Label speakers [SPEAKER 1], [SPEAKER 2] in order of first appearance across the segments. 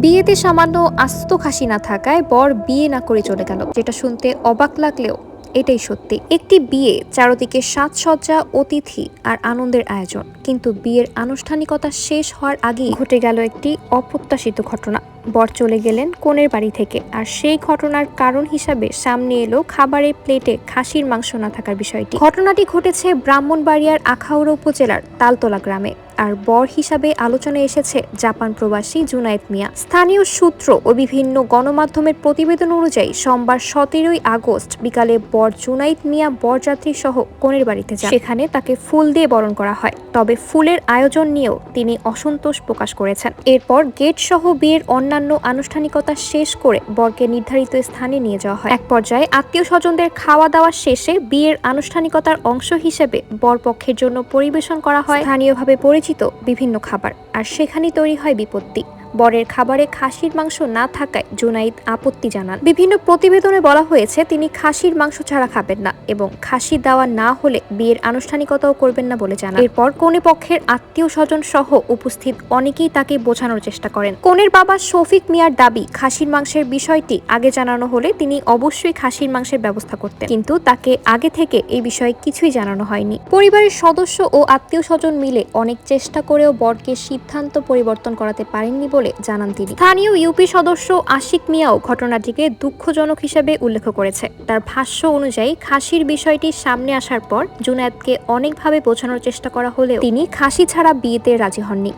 [SPEAKER 1] বিয়েতে সামান্য আস্ত খাসি না থাকায় বর বিয়ে না করে চলে গেল, যেটা শুনতে অবাক লাগলেও এটাই সত্যি। একটি বিয়ে, চারদিকে সাজসজ্জা, অতিথি আর আনন্দের আয়োজন, কিন্তু বিয়ের আনুষ্ঠানিকতা শেষ হওয়ার আগেই ঘটে গেল একটি অপ্রত্যাশিত ঘটনা। বর চলে গেলেন কনের বাড়ি থেকে, আর সেই ঘটনার কারণ হিসাবে সামনে এলো খাবারের প্লেটে খাসির মাংস না থাকার বিষয়টি। ঘটনাটি ঘটেছে ব্রাহ্মণবাড়িয়ার আখাউড়া উপজেলার তালতলা গ্রামে, আর বর হিসাবে আলোচনায় এসেছে জাপান প্রবাসী জুনায়েদ মিয়া। স্থানীয় সূত্র ও বিভিন্ন গণমাধ্যমের প্রতিবেদন অনুযায়ী সোমবার 17ই আগস্ট বিকালে বর জুনায়েদ মিয়া বরযাত্রী সহ কনের বাড়িতে যান। সেখানে তাকে ফুল দিয়ে বরণ করা হয়, তবে ফুলের আয়োজন নিয়েও তিনি অসন্তোষ প্রকাশ করেছেন। এরপর গেট সহ বিয়ের অন্যান্য আনুষ্ঠানিকতা শেষ করে বরকে নির্ধারিত স্থানে নিয়ে যাওয়া হয়। এক পর্যায়ে আত্মীয় স্বজনদের খাওয়া দাওয়া শেষে বিয়ের আনুষ্ঠানিকতার অংশ হিসেবে বরপক্ষের জন্য পরিবেশন করা হয় স্থানীয়ভাবে পরিচিত বিভিন্ন খাবার, আর সেখানেই তৈরি হয় বিপত্তি। বরের খাবারে খাসির মাংস না থাকায় জুনাইদ আপত্তি জানান। বিভিন্ন প্রতিবেদনে বলা হয়েছে তিনি খাসির মাংস ছাড়া খাবেন না এবং খাসি দেওয়া না হলে বিয়ের আনুষ্ঠানিকতাও করবেন না বলে জানান। এরপর কনে পক্ষের আত্মীয় স্বজন সহ উপস্থিত অনেকেই তাকে বোঝানোর চেষ্টা করেন। কনের বাবা শফিক মিয়ার দাবি, খাসির মাংসের বিষয়টি আগে জানানো হলে তিনি অবশ্যই খাসির মাংসের ব্যবস্থা করতেন, কিন্তু তাকে আগে থেকে এই বিষয়ে কিছুই জানানো হয়নি। পরিবারের সদস্য ও আত্মীয় স্বজন মিলে অনেক চেষ্টা করেও বরকে সিদ্ধান্ত পরিবর্তন করাতে পারেননি বলে জানান তিনি। স্থানীয় ইউপি সদস্য আশিক মিয়াও ঘটনাটিকে দুঃখজনক হিসেবে উল্লেখ করেছে। তার ভাষ্য অনুযায়ী খাসির বিষয়টি সামনে আসার পর জুনায়েদকে অনেকভাবে বোঝানোর চেষ্টা করা হলেও তিনি খাসি ছাড়া বিয়েতে রাজি হননি।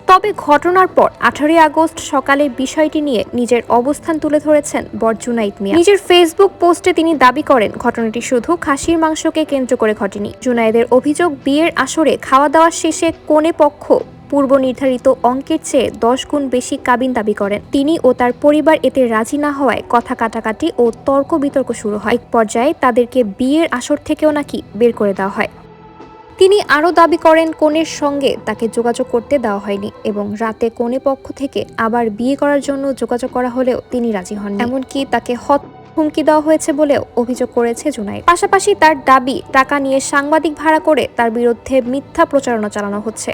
[SPEAKER 1] তবে ঘটনার পর 18 আগস্ট সকালে বিষয়টি নিয়ে নিজের অবস্থান তুলে ধরেছেন বর জুনায়েদ মিয়া। নিজের ফেসবুক পোস্টে তিনি দাবি করেন ঘটনাটি শুধু খাসির মাংসকে কেন্দ্র করে ঘটেনি। জুনায়েদের অভিযোগ, বিয়ের আসরে খাওয়া দাওয়া শেষে কনে পক্ষ পূর্ব নির্ধারিত অঙ্কের চেয়ে 10 গুণ বেশি কাবিন দাবি করেন। তিনি ও তার পরিবার এতে রাজি না হওয়ায় কথা কাটাকাটি ও তর্ক বিতর্ক শুরু হয়। এক পর্যায়ে তাদেরকে বিয়ের আসর থেকেও নাকি বের করে দেওয়া হয়। তিনি আরও দাবি করেন কনের সঙ্গে তাকে যোগাযোগ করতে দেওয়া হয়নি এবং রাতে কনে পক্ষ থেকে আবার বিয়ে করার জন্য যোগাযোগ করা হলেও তিনি রাজি হন। এমনকি তাকে হুমকি দেওয়া হয়েছে বলেও অভিযোগ করেছে জুনায়েদ। পাশাপাশি তার দাবি, টাকা নিয়ে সাংবাদিক ভাড়া করে তার বিরুদ্ধে মিথ্যা প্রচারণা চালানো হচ্ছে।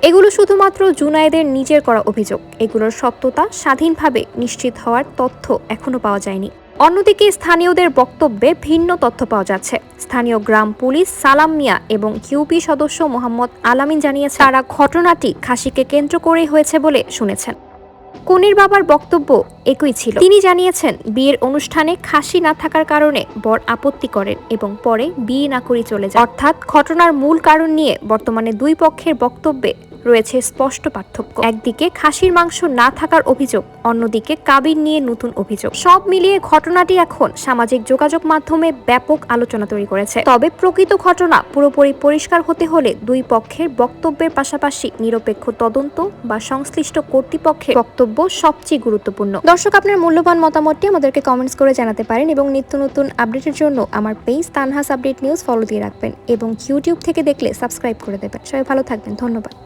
[SPEAKER 1] এগুলো শুধুমাত্র জুনায়েদের নিজের করা অভিযোগ। এগুলোর সত্যতা স্বাধীনভাবে নিশ্চিত হওয়ার তথ্য এখনো পাওয়া যায়নি। অন্যদিকে স্থানীয়দের বক্তব্যে ভিন্ন তথ্য পাওয়া যাচ্ছে। স্থানীয় গ্রাম পুলিশ সালাম মিয়া এবং ইউপি সদস্য মোহাম্মদ আলামিন জানিয়েছে তারা ঘটনাটি খাসিকে কেন্দ্র করেই হয়েছে বলে শুনেছেন। কনের বাবার বক্তব্য একই ছিল। তিনি জানিয়েছেন বিয়ের অনুষ্ঠানে খাসি না থাকার কারণে বর আপত্তি করেন এবং পরে বিয়ে না করে চলে যান। অর্থাৎ ঘটনার মূল কারণ নিয়ে বর্তমানে দুই পক্ষের বক্তব্যে রয়েছে স্পষ্ট পার্থক্য। একদিকে খাসির মাংস না থাকার অভিযোগ, অন্যদিকে কাবিন নিয়ে নতুন অভিযোগ। সব মিলিয়ে ঘটনাটি এখন সামাজিক যোগাযোগ মাধ্যমে ব্যাপক আলোচনা তৈরি করেছে। তবে প্রকৃত ঘটনা পুরোপুরি পরিষ্কার হতে হলে দুই পক্ষের বক্তব্যের পাশাপাশি নিরপেক্ষ তদন্ত বা সংশ্লিষ্ট কর্তৃপক্ষের বক্তব্য সবচেয়ে গুরুত্বপূর্ণ। দর্শক, আপনার মূল্যবান মতামতটি আমাদেরকে কমেন্টস করে জানাতে পারেন এবং নিত্য নতুন আপডেটের জন্য আমার page Tanhas update news follow দিয়ে রাখবেন এবং ইউটিউব থেকে দেখলে সাবস্ক্রাইব করে দেবেন। সবাই ভালো থাকবেন, ধন্যবাদ।